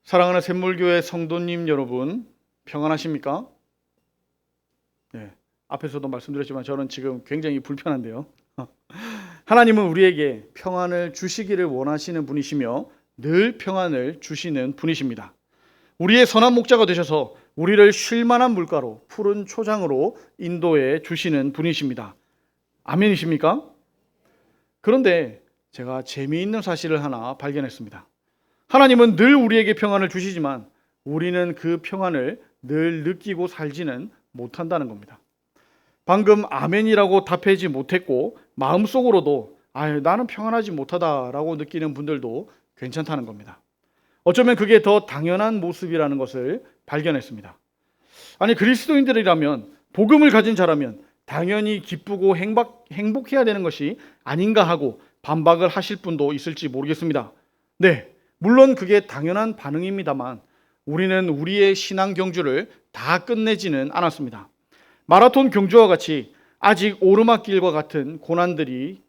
사랑하는 샘물교회 성도님 여러분, 평안하십니까? 네, 앞에서도 말씀드렸지만 저는 지금 굉장히 불편한데요. 하나님은 우리에게 평안을 주시기를 원하시는 분이시며 늘 평안을 주시는 분이십니다. 우리의 선한 목자가 되셔서 우리를 쉴만한 물가로 푸른 초장으로 인도해 주시는 분이십니다. 아멘이십니까? 그런데 제가 재미있는 사실을 하나 발견했습니다. 하나님은 늘 우리에게 평안을 주시지만 우리는 그 평안을 늘 느끼고 살지는 못한다는 겁니다. 방금 아멘이라고 답하지 못했고 마음속으로도 나는 평안하지 못하다라고 느끼는 분들도 괜찮다는 겁니다. 어쩌면 그게 더 당연한 모습이라는 것을 발견했습니다. 아니, 그리스도인들이라면, 복음을 가진 자라면 당연히 기쁘고 행복해야 되는 것이 아닌가 하고 반박을 하실 분도 있을지 모르겠습니다. 네, 물론 그게 당연한 반응입니다만 우리는 우리의 신앙 경주를 다 끝내지는 않았습니다. 마라톤 경주와 같이 아직 오르막길과 같은 고난들이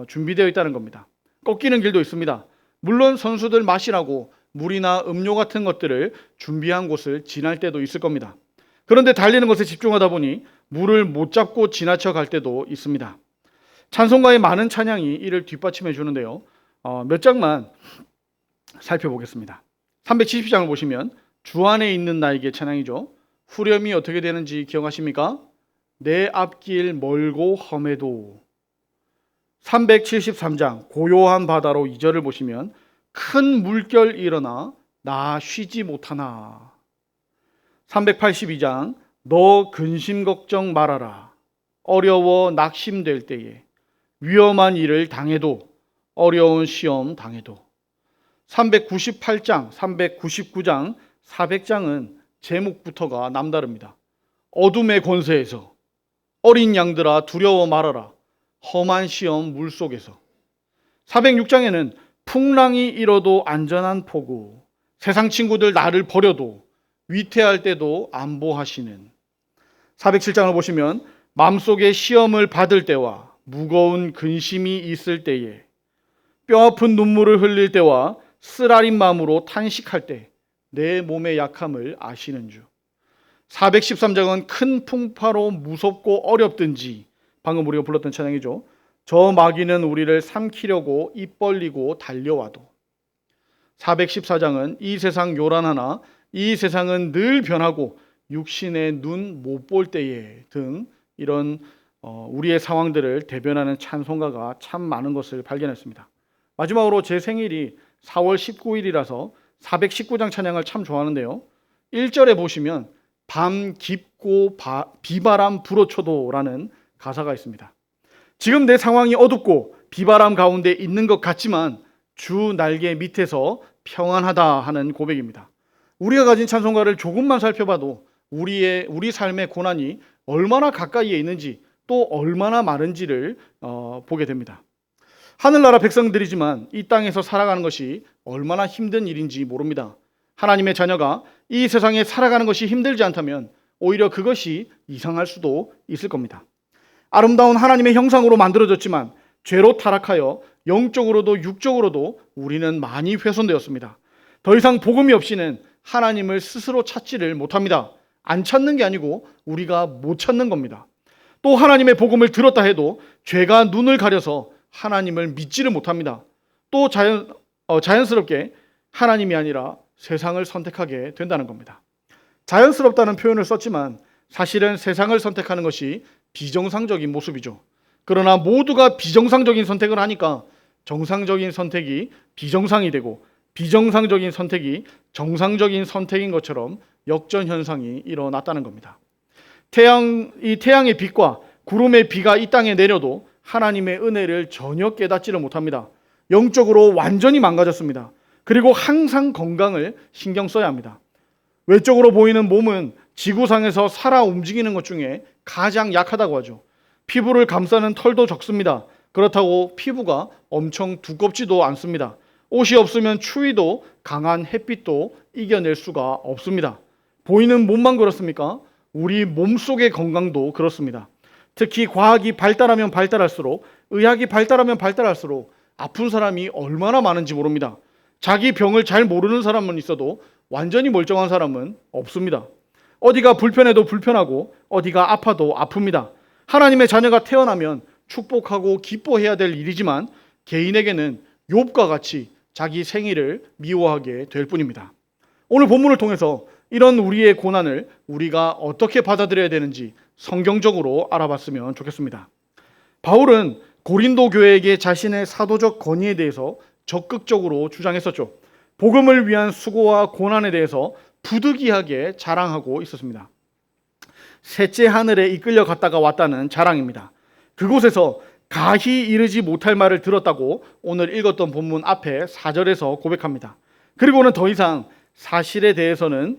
준비되어 있다는 겁니다. 꺾이는 길도 있습니다. 물론 선수들 마시라고 물이나 음료 같은 것들을 준비한 곳을 지날 때도 있을 겁니다. 그런데 달리는 것에 집중하다 보니 물을 못 잡고 지나쳐 갈 때도 있습니다. 찬송가의 많은 찬양이 이를 뒷받침해 주는데요. 몇 장만 살펴보겠습니다. 370장을 보시면 주 안에 있는 나에게 찬양이죠. 후렴이 어떻게 되는지 기억하십니까? 내 앞길 멀고 험해도. 373장 고요한 바다로 2절을 보시면 큰 물결 일어나 나 쉬지 못하나. 382장 너 근심 걱정 말아라. 어려워 낙심될 때에 위험한 일을 당해도 어려운 시험 당해도. 398장, 399장, 400장은 제목부터가 남다릅니다. 어둠의 권세에서, 어린 양들아 두려워 말아라, 험한 시험 물속에서. 406장에는 풍랑이 일어도 안전한 포구, 세상 친구들 나를 버려도 위태할 때도 안보하시는. 407장을 보시면 마음속에 시험을 받을 때와 무거운 근심이 있을 때에, 뼈아픈 눈물을 흘릴 때와 쓰라린 마음으로 탄식할 때 내 몸의 약함을 아시는 주. 413장은 큰 풍파로 무섭고 어렵든지, 방금 우리가 불렀던 찬양이죠. 저 마귀는 우리를 삼키려고 입 벌리고 달려와도. 414장은 이 세상 요란하나 이 세상은 늘 변하고 육신의 눈 못 볼 때에 등 이런 우리의 상황들을 대변하는 찬송가가 참 많은 것을 발견했습니다. 마지막으로 제 생일이 4월 19일이라서 419장 찬양을 참 좋아하는데요. 1절에 보시면 밤 깊고 비바람 불어쳐도 라는 가사가 있습니다. 지금 내 상황이 어둡고 비바람 가운데 있는 것 같지만 주 날개 밑에서 평안하다 하는 고백입니다. 우리가 가진 찬송가를 조금만 살펴봐도 우리 삶의 고난이 얼마나 가까이에 있는지 또 얼마나 많은지를 보게 됩니다. 하늘나라 백성들이지만 이 땅에서 살아가는 것이 얼마나 힘든 일인지 모릅니다. 하나님의 자녀가 이 세상에 살아가는 것이 힘들지 않다면 오히려 그것이 이상할 수도 있을 겁니다. 아름다운 하나님의 형상으로 만들어졌지만 죄로 타락하여 영적으로도 육적으로도 우리는 많이 훼손되었습니다. 더 이상 복음이 없이는 하나님을 스스로 찾지를 못합니다. 안 찾는 게 아니고 우리가 못 찾는 겁니다. 또 하나님의 복음을 들었다 해도 죄가 눈을 가려서 하나님을 믿지를 못합니다. 또 자연스럽게 하나님이 아니라 세상을 선택하게 된다는 겁니다. 자연스럽다는 표현을 썼지만 사실은 세상을 선택하는 것이 비정상적인 모습이죠. 그러나 모두가 비정상적인 선택을 하니까 정상적인 선택이 비정상이 되고 비정상적인 선택이 정상적인 선택인 것처럼 역전현상이 일어났다는 겁니다. 태양의 빛과 구름의 비가 이 땅에 내려도 하나님의 은혜를 전혀 깨닫지를 못합니다. 영적으로 완전히 망가졌습니다. 그리고 항상 건강을 신경 써야 합니다. 외적으로 보이는 몸은 지구상에서 살아 움직이는 것 중에 가장 약하다고 하죠. 피부를 감싸는 털도 적습니다. 그렇다고 피부가 엄청 두껍지도 않습니다. 옷이 없으면 추위도 강한 햇빛도 이겨낼 수가 없습니다. 보이는 몸만 그렇습니까? 우리 몸속의 건강도 그렇습니다. 특히 과학이 발달하면 발달할수록, 의학이 발달하면 발달할수록 아픈 사람이 얼마나 많은지 모릅니다. 자기 병을 잘 모르는 사람은 있어도 완전히 멀쩡한 사람은 없습니다. 어디가 불편해도 불편하고 어디가 아파도 아픕니다. 하나님의 자녀가 태어나면 축복하고 기뻐해야 될 일이지만 개인에게는 욥과 같이 자기 생일을 미워하게 될 뿐입니다. 오늘 본문을 통해서 이런 우리의 고난을 우리가 어떻게 받아들여야 되는지 성경적으로 알아봤으면 좋겠습니다. 바울은 고린도 교회에게 자신의 사도적 권위에 대해서 적극적으로 주장했었죠. 복음을 위한 수고와 고난에 대해서 부득이하게 자랑하고 있었습니다. 셋째 하늘에 이끌려 갔다가 왔다는 자랑입니다. 그곳에서 가히 이르지 못할 말을 들었다고 오늘 읽었던 본문 앞에 4절에서 고백합니다. 그리고는 더 이상 사실에 대해서는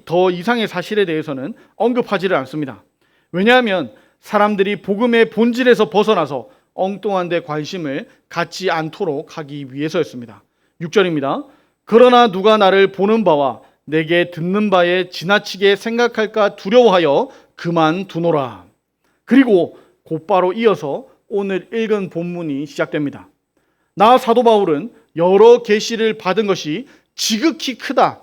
더 이상의 사실에 대해서는 언급하지를 않습니다. 왜냐하면 사람들이 복음의 본질에서 벗어나서 엉뚱한 데 관심을 갖지 않도록 하기 위해서였습니다. 6절입니다. 그러나 누가 나를 보는 바와 내게 듣는 바에 지나치게 생각할까 두려워하여 그만두노라. 그리고 곧바로 이어서 오늘 읽은 본문이 시작됩니다. 나 사도 바울은 여러 계시를 받은 것이 지극히 크다.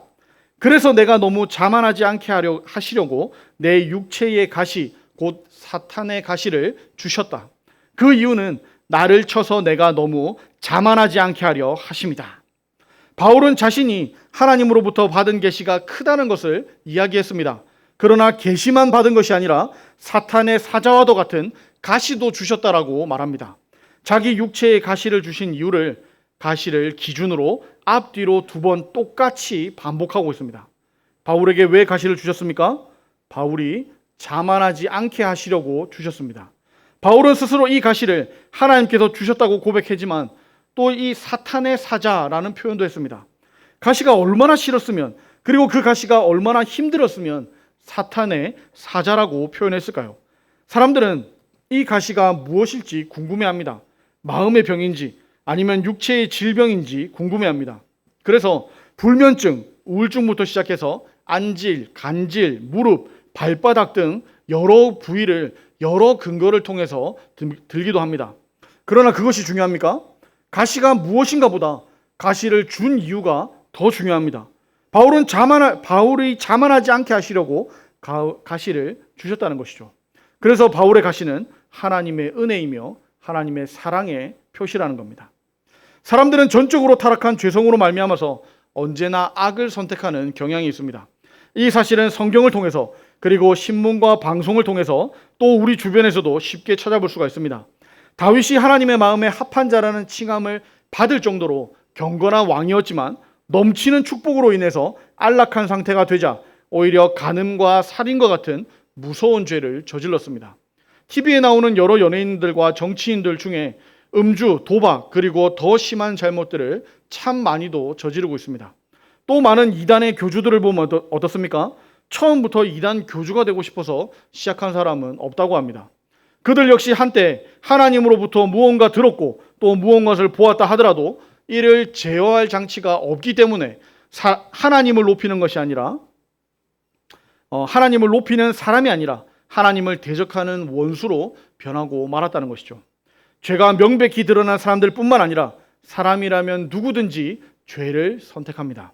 그래서 내가 너무 자만하지 않게 하시려고 내 육체의 가시 곧 사탄의 가시를 주셨다. 그 이유는 나를 쳐서 내가 너무 자만하지 않게 하려 하심이다. 바울은 자신이 하나님으로부터 받은 계시가 크다는 것을 이야기했습니다. 그러나 계시만 받은 것이 아니라 사탄의 사자와도 같은 가시도 주셨다라고 말합니다. 자기 육체의 가시를 주신 이유를 가시를 기준으로 앞뒤로 2번 똑같이 반복하고 있습니다. 바울에게 왜 가시를 주셨습니까? 바울이 자만하지 않게 하시려고 주셨습니다. 바울은 스스로 이 가시를 하나님께서 주셨다고 고백했지만 또 이 사탄의 사자라는 표현도 했습니다. 가시가 얼마나 싫었으면, 그리고 그 가시가 얼마나 힘들었으면 사탄의 사자라고 표현했을까요? 사람들은 이 가시가 무엇일지 궁금해합니다. 마음의 병인지 아니면 육체의 질병인지 궁금해합니다. 그래서 불면증, 우울증부터 시작해서 안질, 간질, 무릎, 발바닥 등 여러 부위를 여러 근거를 통해서 들기도 합니다. 그러나 그것이 중요합니까? 가시가 무엇인가 보다 가시를 준 이유가 더 중요합니다. 바울이 자만하지 않게 하시려고 가시를 주셨다는 것이죠. 그래서 바울의 가시는 하나님의 은혜이며 하나님의 사랑의 표시라는 겁니다. 사람들은 전적으로 타락한 죄성으로 말미암아서 언제나 악을 선택하는 경향이 있습니다. 이 사실은 성경을 통해서 그리고 신문과 방송을 통해서 또 우리 주변에서도 쉽게 찾아볼 수가 있습니다. 다윗이 하나님의 마음에 합한 자라는 칭함을 받을 정도로 경건한 왕이었지만 넘치는 축복으로 인해서 안락한 상태가 되자 오히려 간음과 살인과 같은 무서운 죄를 저질렀습니다. TV에 나오는 여러 연예인들과 정치인들 중에 음주, 도박, 그리고 더 심한 잘못들을 참 많이도 저지르고 있습니다. 또 많은 이단의 교주들을 보면 어떻습니까? 처음부터 이단 교주가 되고 싶어서 시작한 사람은 없다고 합니다. 그들 역시 한때 하나님으로부터 무언가 들었고 또 무언가를 보았다 하더라도 이를 제어할 장치가 없기 때문에 하나님을 높이는 것이 아니라 하나님을 높이는 사람이 아니라 하나님을 대적하는 원수로 변하고 말았다는 것이죠. 죄가 명백히 드러난 사람들 뿐만 아니라 사람이라면 누구든지 죄를 선택합니다.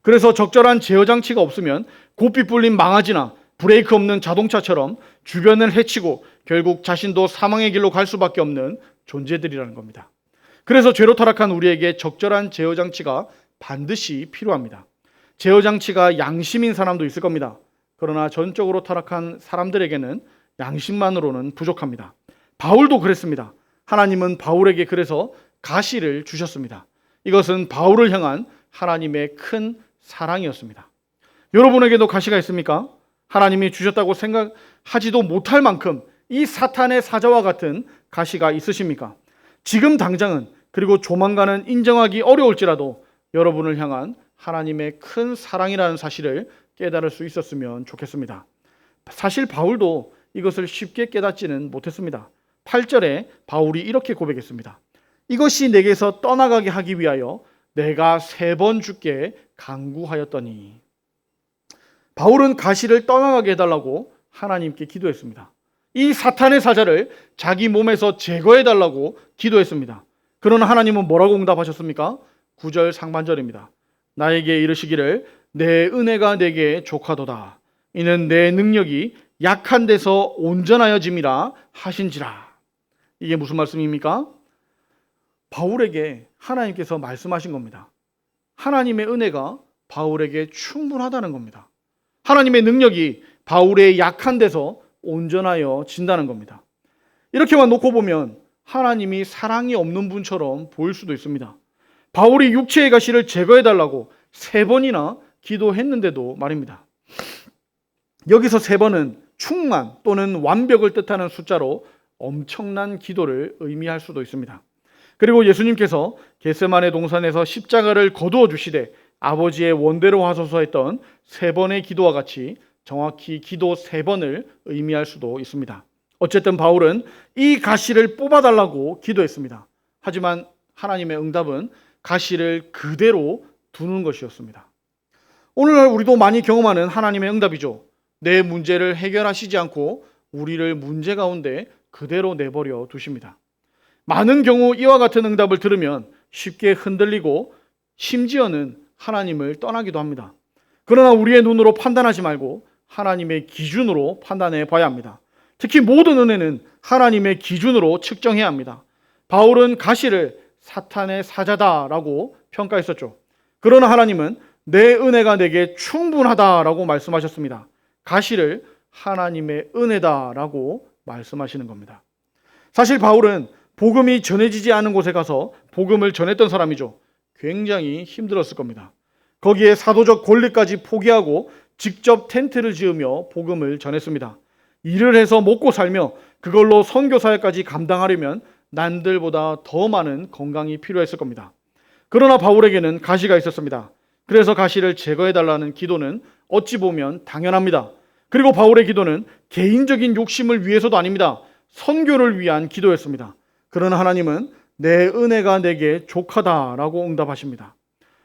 그래서 적절한 제어 장치가 없으면 고삐 뿔린 망아지나 브레이크 없는 자동차처럼 주변을 해치고 결국 자신도 사망의 길로 갈 수밖에 없는 존재들이라는 겁니다. 그래서 죄로 타락한 우리에게 적절한 제어 장치가 반드시 필요합니다. 제어 장치가 양심인 사람도 있을 겁니다. 그러나 전적으로 타락한 사람들에게는 양심만으로는 부족합니다. 바울도 그랬습니다. 하나님은 바울에게 그래서 가시를 주셨습니다. 이것은 바울을 향한 하나님의 큰 사랑이었습니다. 여러분에게도 가시가 있습니까? 하나님이 주셨다고 생각하지도 못할 만큼 이 사탄의 사자와 같은 가시가 있으십니까? 지금 당장은 그리고 조만간은 인정하기 어려울지라도 여러분을 향한 하나님의 큰 사랑이라는 사실을 깨달을 수 있었으면 좋겠습니다. 사실 바울도 이것을 쉽게 깨닫지는 못했습니다. 8절에 바울이 이렇게 고백했습니다. 이것이 내게서 떠나가게 하기 위하여 내가 3번 주께 간구하였더니. 바울은 가시를 떠나가게 해달라고 하나님께 기도했습니다. 이 사탄의 사자를 자기 몸에서 제거해달라고 기도했습니다. 그러나 하나님은 뭐라고 응답하셨습니까? 9절 상반절입니다. 나에게 이르시기를 내 은혜가 내게 족하도다. 이는 내 능력이 약한 데서 온전하여짐이라 하신지라. 이게 무슨 말씀입니까? 바울에게 하나님께서 말씀하신 겁니다. 하나님의 은혜가 바울에게 충분하다는 겁니다. 하나님의 능력이 바울의 약한 데서 온전하여 진다는 겁니다. 이렇게만 놓고 보면 하나님이 사랑이 없는 분처럼 보일 수도 있습니다. 바울이 육체의 가시를 제거해달라고 3번이나 기도했는데도 말입니다. 여기서 3번은 충만 또는 완벽을 뜻하는 숫자로 엄청난 기도를 의미할 수도 있습니다. 그리고 예수님께서 겟세마네 동산에서 십자가를 거두어 주시되 아버지의 원대로 하소서 했던 3번의 기도와 같이 정확히 기도 3번을 의미할 수도 있습니다. 어쨌든 바울은 이 가시를 뽑아달라고 기도했습니다. 하지만 하나님의 응답은 가시를 그대로 두는 것이었습니다. 오늘날 우리도 많이 경험하는 하나님의 응답이죠. 내 문제를 해결하시지 않고 우리를 문제 가운데 그대로 내버려 두십니다. 많은 경우 이와 같은 응답을 들으면 쉽게 흔들리고 심지어는 하나님을 떠나기도 합니다. 그러나 우리의 눈으로 판단하지 말고 하나님의 기준으로 판단해 봐야 합니다. 특히 모든 은혜는 하나님의 기준으로 측정해야 합니다. 바울은 가시를 사탄의 사자다라고 평가했었죠. 그러나 하나님은 내 은혜가 내게 충분하다라고 말씀하셨습니다. 가시를 하나님의 은혜다라고 말씀하시는 겁니다. 사실 바울은 복음이 전해지지 않은 곳에 가서 복음을 전했던 사람이죠. 굉장히 힘들었을 겁니다. 거기에 사도적 권리까지 포기하고 직접 텐트를 지으며 복음을 전했습니다. 일을 해서 먹고 살며 그걸로 선교 사역까지 감당하려면 남들보다 더 많은 건강이 필요했을 겁니다. 그러나 바울에게는 가시가 있었습니다. 그래서 가시를 제거해달라는 기도는 어찌 보면 당연합니다. 그리고 바울의 기도는 개인적인 욕심을 위해서도 아닙니다. 선교를 위한 기도였습니다. 그러나 하나님은 내 은혜가 내게 족하다라고 응답하십니다.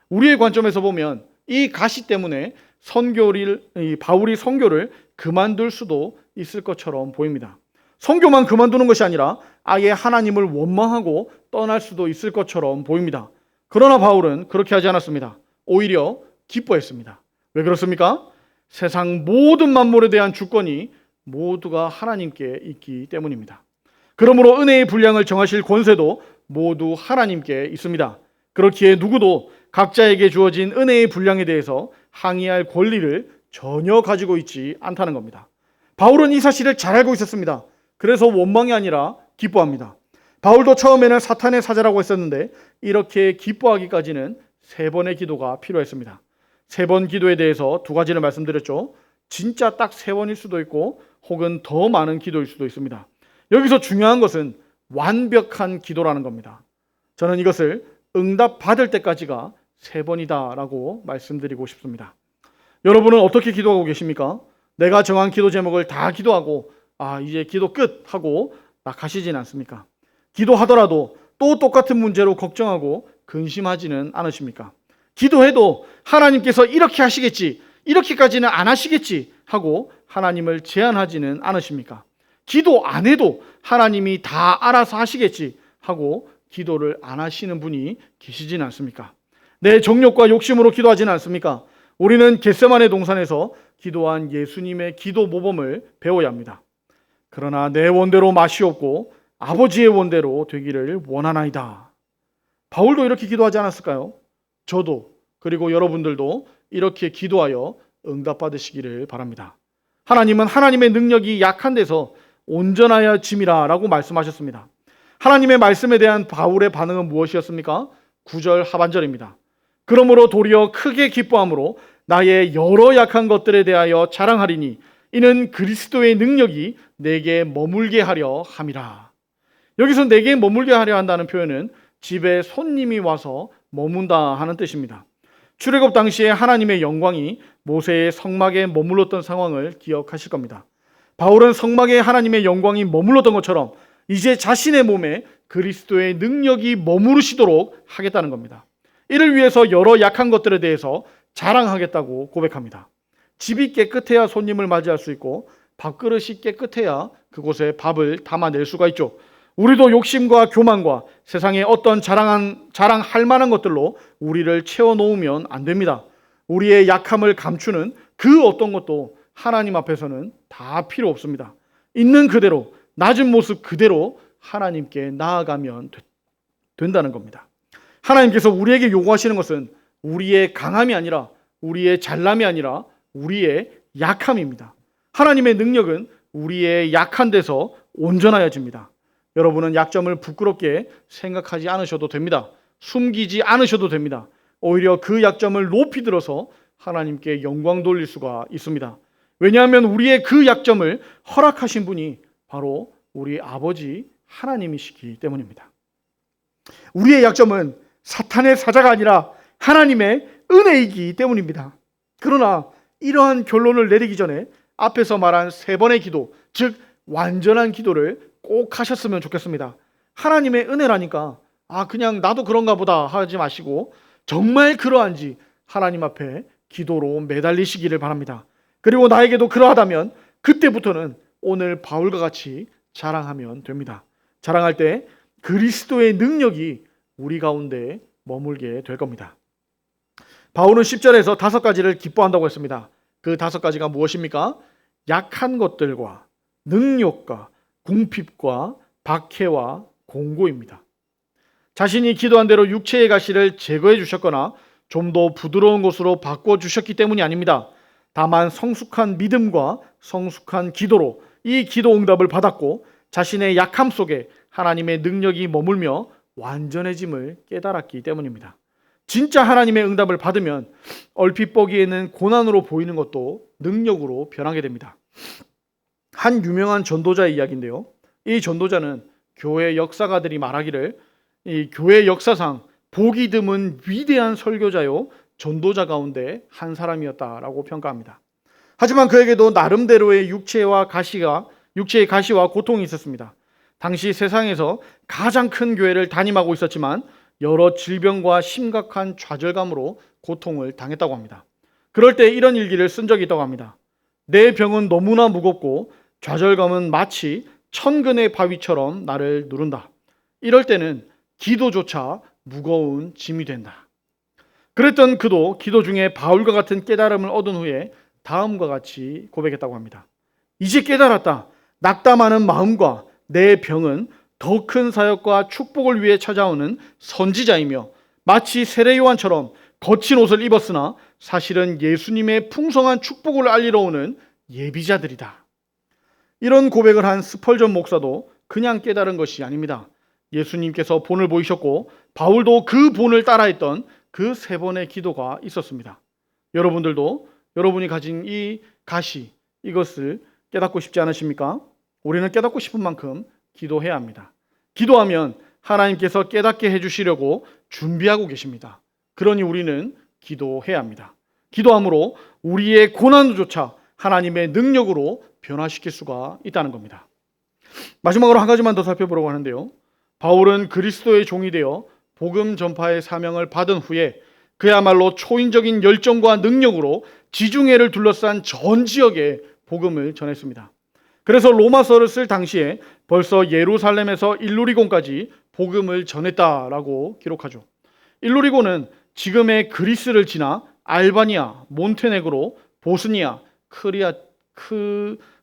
우리의 관점에서 보면 이 가시 때문에 바울이 선교를 그만둘 수도 있을 것처럼 보입니다. 선교만 그만두는 것이 아니라 아예 하나님을 원망하고 떠날 수도 있을 것처럼 보입니다. 그러나 바울은 그렇게 하지 않았습니다. 오히려 기뻐했습니다. 왜 그렇습니까? 세상 모든 만물에 대한 주권이 모두가 하나님께 있기 때문입니다. 그러므로 은혜의 분량을 정하실 권세도 모두 하나님께 있습니다. 그렇기에 누구도 각자에게 주어진 은혜의 분량에 대해서 항의할 권리를 전혀 가지고 있지 않다는 겁니다. 바울은 이 사실을 잘 알고 있었습니다. 그래서 원망이 아니라 기뻐합니다. 바울도 처음에는 사탄의 사자라고 했었는데 이렇게 기뻐하기까지는 3번의 기도가 필요했습니다. 3번 기도에 대해서 2가지를 말씀드렸죠. 진짜 딱 3번일 수도 있고 혹은 더 많은 기도일 수도 있습니다. 여기서 중요한 것은 완벽한 기도라는 겁니다. 저는 이것을 응답받을 때까지가 3번이다라고 말씀드리고 싶습니다. 여러분은 어떻게 기도하고 계십니까? 내가 정한 기도 제목을 다 기도하고 이제 기도 끝 하고 나가시진 않습니까? 기도하더라도 또 똑같은 문제로 걱정하고 근심하지는 않으십니까? 기도해도 하나님께서 이렇게 하시겠지, 이렇게까지는 안 하시겠지 하고 하나님을 제한하지는 않으십니까? 기도 안 해도 하나님이 다 알아서 하시겠지 하고 기도를 안 하시는 분이 계시지는 않습니까? 내 정욕과 욕심으로 기도하지는 않습니까? 우리는 겟세마네 동산에서 기도한 예수님의 기도 모범을 배워야 합니다. 그러나 내 원대로 마시옵고 아버지의 원대로 되기를 원하나이다. 바울도 이렇게 기도하지 않았을까요? 저도 그리고 여러분들도 이렇게 기도하여 응답받으시기를 바랍니다. 하나님은 하나님의 능력이 약한 데서 온전하여 짐이라 라고 말씀하셨습니다. 하나님의 말씀에 대한 바울의 반응은 무엇이었습니까? 9절 하반절입니다. 그러므로 도리어 크게 기뻐함으로 나의 여러 약한 것들에 대하여 자랑하리니 이는 그리스도의 능력이 내게 머물게 하려 함이라. 여기서 내게 머물게 하려 한다는 표현은 집에 손님이 와서 머문다 하는 뜻입니다. 출애굽 당시에 하나님의 영광이 모세의 성막에 머물렀던 상황을 기억하실 겁니다. 바울은 성막에 하나님의 영광이 머물렀던 것처럼 이제 자신의 몸에 그리스도의 능력이 머무르시도록 하겠다는 겁니다. 이를 위해서 여러 약한 것들에 대해서 자랑하겠다고 고백합니다. 집이 깨끗해야 손님을 맞이할 수 있고 밥그릇이 깨끗해야 그곳에 밥을 담아낼 수가 있죠. 우리도 욕심과 교만과 세상의 어떤 자랑할 만한 것들로 우리를 채워놓으면 안 됩니다. 우리의 약함을 감추는 그 어떤 것도 하나님 앞에서는 다 필요 없습니다. 있는 그대로, 낮은 모습 그대로 하나님께 나아가면 된다는 겁니다. 하나님께서 우리에게 요구하시는 것은 우리의 강함이 아니라, 우리의 잘남이 아니라 우리의 약함입니다. 하나님의 능력은 우리의 약한 데서 온전하여집니다. 여러분은 약점을 부끄럽게 생각하지 않으셔도 됩니다. 숨기지 않으셔도 됩니다. 오히려 그 약점을 높이 들어서 하나님께 영광 돌릴 수가 있습니다. 왜냐하면 우리의 그 약점을 허락하신 분이 바로 우리 아버지 하나님이시기 때문입니다. 우리의 약점은 사탄의 사자가 아니라 하나님의 은혜이기 때문입니다. 그러나 이러한 결론을 내리기 전에 앞에서 말한 3번의 기도, 즉 완전한 기도를 꼭 하셨으면 좋겠습니다. 하나님의 은혜라니까 그냥 나도 그런가 보다 하지 마시고 정말 그러한지 하나님 앞에 기도로 매달리시기를 바랍니다. 그리고 나에게도 그러하다면 그때부터는 오늘 바울과 같이 자랑하면 됩니다. 자랑할 때 그리스도의 능력이 우리 가운데 머물게 될 겁니다. 바울은 10절에서 5가지를 기뻐한다고 했습니다. 그 5가지가 무엇입니까? 약한 것들과 능력과 궁핍과 박해와 공고입니다. 자신이 기도한 대로 육체의 가시를 제거해 주셨거나 좀 더 부드러운 것으로 바꿔 주셨기 때문이 아닙니다. 다만 성숙한 믿음과 성숙한 기도로 이 기도 응답을 받았고 자신의 약함 속에 하나님의 능력이 머물며 완전해짐을 깨달았기 때문입니다. 진짜 하나님의 응답을 받으면 얼핏 보기에는 고난으로 보이는 것도 능력으로 변하게 됩니다. 한 유명한 전도자의 이야기인데요. 이 전도자는 교회 역사가들이 말하기를 이 교회 역사상 보기 드문 위대한 설교자요 전도자 가운데 한 사람이었다라고 평가합니다. 하지만 그에게도 나름대로의 육체의 가시와 고통이 있었습니다. 당시 세상에서 가장 큰 교회를 담임하고 있었지만 여러 질병과 심각한 좌절감으로 고통을 당했다고 합니다. 그럴 때 이런 일기를 쓴 적이 있다고 합니다. 내 병은 너무나 무겁고 좌절감은 마치 천근의 바위처럼 나를 누른다. 이럴 때는 기도조차 무거운 짐이 된다. 그랬던 그도 기도 중에 바울과 같은 깨달음을 얻은 후에 다음과 같이 고백했다고 합니다. 이제 깨달았다. 낙담하는 마음과 내 병은 더 큰 사역과 축복을 위해 찾아오는 선지자이며 마치 세례 요한처럼 거친 옷을 입었으나 사실은 예수님의 풍성한 축복을 알리러 오는 예비자들이다. 이런 고백을 한 스펄전 목사도 그냥 깨달은 것이 아닙니다. 예수님께서 본을 보이셨고 바울도 그 본을 따라했던 그 3번의 기도가 있었습니다. 여러분들도 여러분이 가진 이 가시, 이것을 깨닫고 싶지 않으십니까? 우리는 깨닫고 싶은 만큼 기도해야 합니다. 기도하면 하나님께서 깨닫게 해주시려고 준비하고 계십니다. 그러니 우리는 기도해야 합니다. 기도함으로 우리의 고난조차 하나님의 능력으로 변화시킬 수가 있다는 겁니다. 마지막으로 한 가지만 더 살펴보려고 하는데요. 바울은 그리스도의 종이 되어 복음 전파의 사명을 받은 후에 그야말로 초인적인 열정과 능력으로 지중해를 둘러싼 전 지역에 복음을 전했습니다. 그래서 로마서를 쓸 당시에 벌써 예루살렘에서 일루리곤까지 복음을 전했다라고 기록하죠. 일루리곤은 지금의 그리스를 지나 알바니아, 몬테네그로, 보스니아,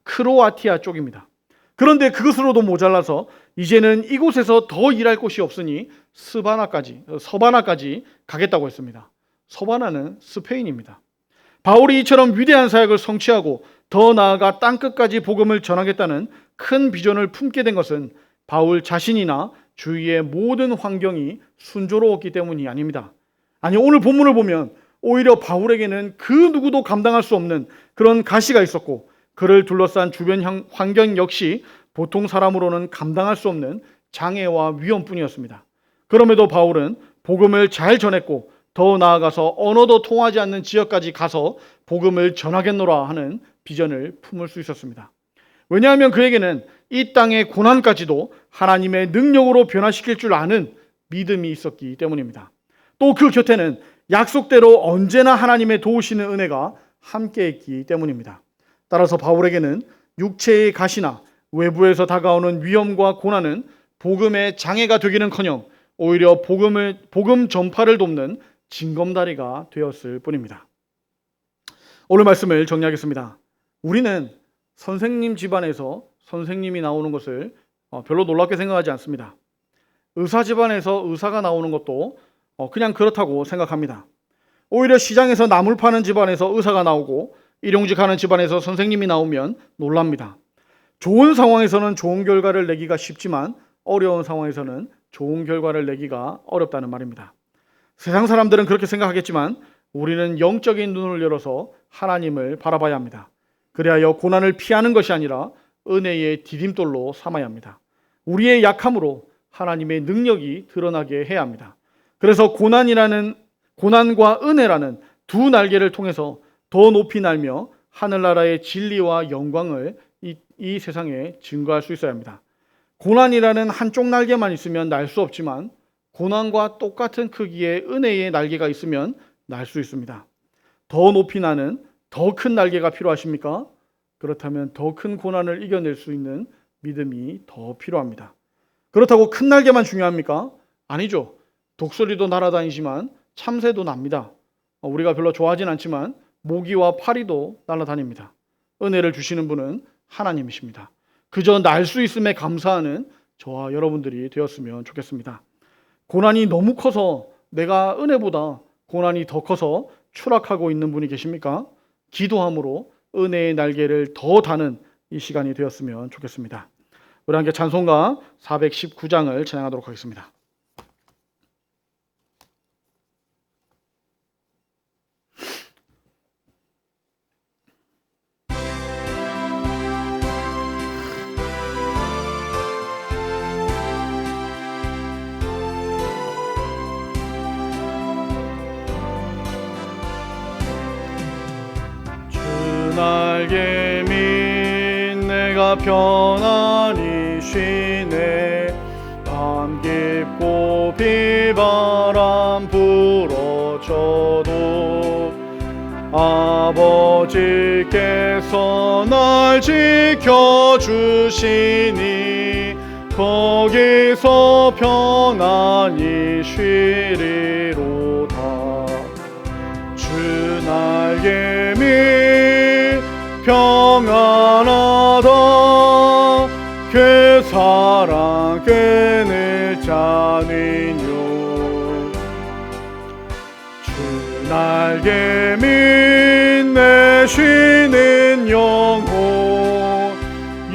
크로아티아 쪽입니다. 그런데 그것으로도 모자라서 이제는 이곳에서 더 일할 곳이 없으니 서바나까지 가겠다고 했습니다. 서바나는 스페인입니다. 바울이 이처럼 위대한 사역을 성취하고 더 나아가 땅끝까지 복음을 전하겠다는 큰 비전을 품게 된 것은 바울 자신이나 주위의 모든 환경이 순조로웠기 때문이 아닙니다. 아니, 오늘 본문을 보면 오히려 바울에게는 그 누구도 감당할 수 없는 그런 가시가 있었고 그를 둘러싼 주변 환경 역시 보통 사람으로는 감당할 수 없는 장애와 위험뿐이었습니다. 그럼에도 바울은 복음을 잘 전했고 더 나아가서 언어도 통하지 않는 지역까지 가서 복음을 전하겠노라 하는 비전을 품을 수 있었습니다. 왜냐하면 그에게는 이 땅의 고난까지도 하나님의 능력으로 변화시킬 줄 아는 믿음이 있었기 때문입니다. 또 그 곁에는 약속대로 언제나 하나님의 도우시는 은혜가 함께했기 때문입니다. 따라서 바울에게는 육체의 가시나 외부에서 다가오는 위험과 고난은 복음의 장애가 되기는커녕 오히려 복음 전파를 돕는 징검다리가 되었을 뿐입니다. 오늘 말씀을 정리하겠습니다. 우리는 선생님 집안에서 선생님이 나오는 것을 별로 놀랍게 생각하지 않습니다. 의사 집안에서 의사가 나오는 것도 그냥 그렇다고 생각합니다. 오히려 시장에서 나물 파는 집안에서 의사가 나오고 일용직 하는 집안에서 선생님이 나오면 놀랍니다. 좋은 상황에서는 좋은 결과를 내기가 쉽지만 어려운 상황에서는 좋은 결과를 내기가 어렵다는 말입니다. 세상 사람들은 그렇게 생각하겠지만 우리는 영적인 눈을 열어서 하나님을 바라봐야 합니다. 그리하여 고난을 피하는 것이 아니라 은혜의 디딤돌로 삼아야 합니다. 우리의 약함으로 하나님의 능력이 드러나게 해야 합니다. 그래서 고난과 은혜라는 두 날개를 통해서 더 높이 날며 하늘나라의 진리와 영광을 이 세상에 증거할 수 있어야 합니다. 고난이라는 한쪽 날개만 있으면 날 수 없지만 고난과 똑같은 크기의 은혜의 날개가 있으면 날 수 있습니다. 더 높이 나는 더 큰 날개가 필요하십니까? 그렇다면 더 큰 고난을 이겨낼 수 있는 믿음이 더 필요합니다. 그렇다고 큰 날개만 중요합니까? 아니죠. 독수리도 날아다니지만 참새도 납니다. 우리가 별로 좋아하진 않지만 모기와 파리도 날아다닙니다. 은혜를 주시는 분은 하나님이십니다. 그저 날 수 있음에 감사하는 저와 여러분들이 되었으면 좋겠습니다. 고난이 너무 커서 내가 은혜보다 고난이 더 커서 추락하고 있는 분이 계십니까? 기도함으로 은혜의 날개를 더 다는 이 시간이 되었으면 좋겠습니다. 우리 함께 찬송가 419장을 찬양하도록 하겠습니다. 날개 민 내가 편안히 쉬네. 밤 깊고 비바람 불어쳐도 아버지께서 날 지켜주시니 거기서 편안히 쉬리로다. 주 날개 민 평안하다. 그 사랑 끊을 자는요. 주 날개 밑내 쉬는 영혼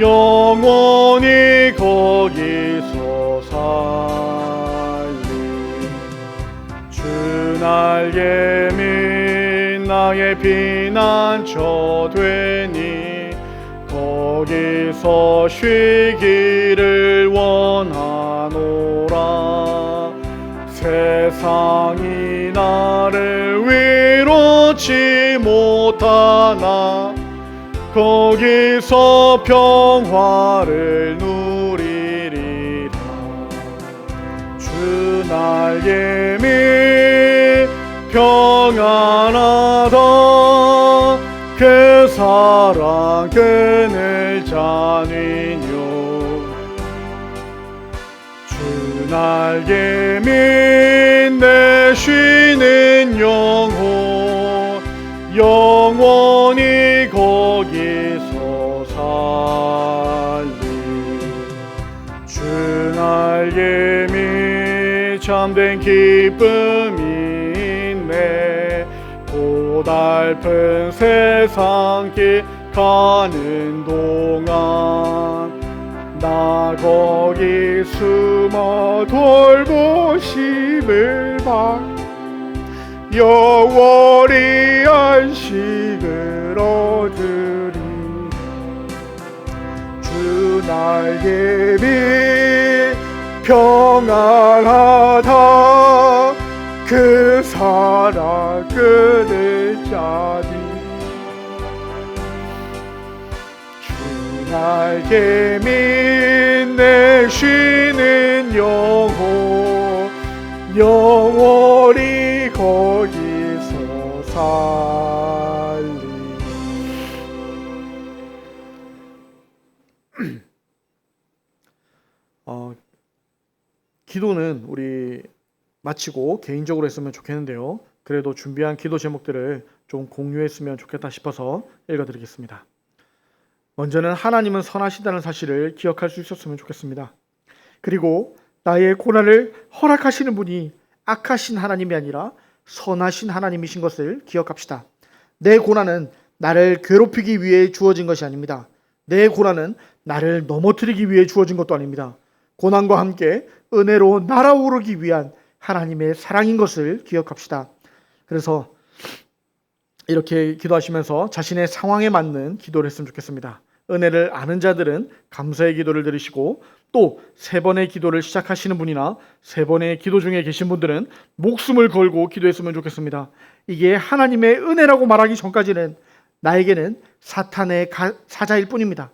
영원히 거기서 살리. 주 날개 밑 나의 피난처 되니 거기서 쉬기를 원하노라. 세상이 나를 위로치 못하나 거기서 평화를 누리리라. 주 날개 밑 평안하다. 그 사랑 끊을 자는요. 주 날개 밑내 쉬는 영혼 영원히 거기서 살리. 주 날개 밑 참된 기쁨이 있네. 고달픈 세상 길 가는 동안 나 거기 숨어 돌보심을 받 영원히 안식을 얻으리. 주 날개 밑 평안하다. 그 사랑 끊을 자니. 주 날개 밑내 쉬는 영혼 영원히 거기서 살리. 기도는 우리 마치고 개인적으로 했으면 좋겠는데요. 그래도 준비한 기도 제목들을 좀 공유했으면 좋겠다 싶어서 읽어드리겠습니다. 먼저는 하나님은 선하시다는 사실을 기억할 수 있었으면 좋겠습니다. 그리고 나의 고난을 허락하시는 분이 악하신 하나님이 아니라 선하신 하나님이신 것을 기억합시다. 내 고난은 나를 괴롭히기 위해 주어진 것이 아닙니다. 내 고난은 나를 넘어뜨리기 위해 주어진 것도 아닙니다. 고난과 함께 은혜로 날아오르기 위한 하나님의 사랑인 것을 기억합시다. 그래서 이렇게 기도하시면서 자신의 상황에 맞는 기도를 했으면 좋겠습니다. 은혜를 아는 자들은 감사의 기도를 드리시고, 또 3번의 기도를 시작하시는 분이나 3번의 기도 중에 계신 분들은 목숨을 걸고 기도했으면 좋겠습니다. 이게 하나님의 은혜라고 말하기 전까지는 나에게는 사탄의 사자일 뿐입니다.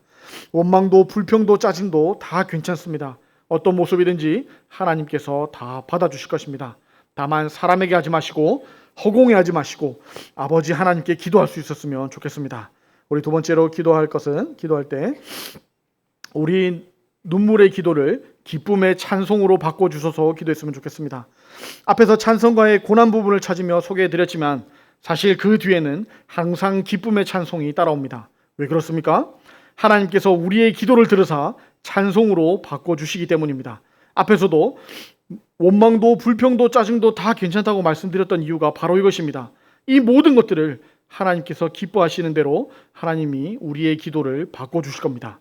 원망도 불평도 짜증도 다 괜찮습니다. 어떤 모습이든지 하나님께서 다 받아주실 것입니다. 다만 사람에게 하지 마시고 허공에 하지 마시고 아버지 하나님께 기도할 수 있었으면 좋겠습니다. 우리 두 번째로 기도할 것은, 기도할 때 우리 눈물의 기도를 기쁨의 찬송으로 바꿔주셔서 기도했으면 좋겠습니다. 앞에서 찬송가의 고난 부분을 찾으며 소개해드렸지만 사실 그 뒤에는 항상 기쁨의 찬송이 따라옵니다. 왜 그렇습니까? 하나님께서 우리의 기도를 들으사 찬송으로 바꿔주시기 때문입니다. 앞에서도 원망도 불평도 짜증도 다 괜찮다고 말씀드렸던 이유가 바로 이것입니다. 이 모든 것들을 하나님께서 기뻐하시는 대로 하나님이 우리의 기도를 바꿔주실 겁니다.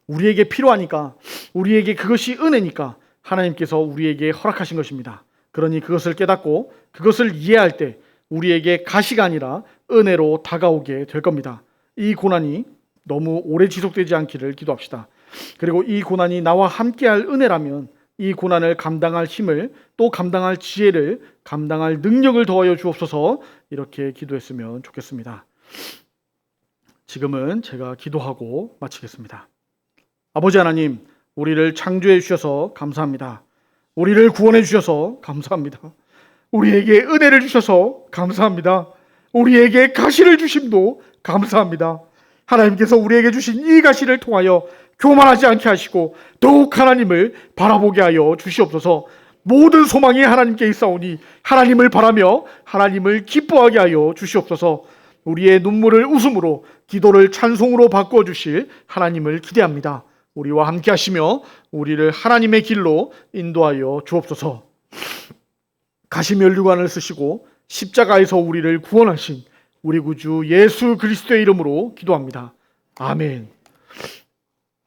우리에게 필요하니까, 우리에게 그것이 은혜니까 하나님께서 우리에게 허락하신 것입니다. 그러니 그것을 깨닫고 그것을 이해할 때 우리에게 가시가 아니라 은혜로 다가오게 될 겁니다. 이 고난이 너무 오래 지속되지 않기를 기도합시다. 그리고 이 고난이 나와 함께할 은혜라면 이 고난을 감당할 힘을, 또 감당할 지혜를, 감당할 능력을 더하여 주옵소서, 이렇게 기도했으면 좋겠습니다. 지금은 제가 기도하고 마치겠습니다. 아버지 하나님, 우리를 창조해 주셔서 감사합니다. 우리를 구원해 주셔서 감사합니다. 우리에게 은혜를 주셔서 감사합니다. 우리에게 가시를 주심도 감사합니다. 하나님께서 우리에게 주신 이 가시를 통하여 교만하지 않게 하시고 더욱 하나님을 바라보게 하여 주시옵소서. 모든 소망이 하나님께 있사오니 하나님을 바라며 하나님을 기뻐하게 하여 주시옵소서. 우리의 눈물을 웃음으로, 기도를 찬송으로 바꿔주실 하나님을 기대합니다. 우리와 함께 하시며 우리를 하나님의 길로 인도하여 주옵소서. 가시면류관을 쓰시고 십자가에서 우리를 구원하신 우리 구주 예수 그리스도의 이름으로 기도합니다. 아멘.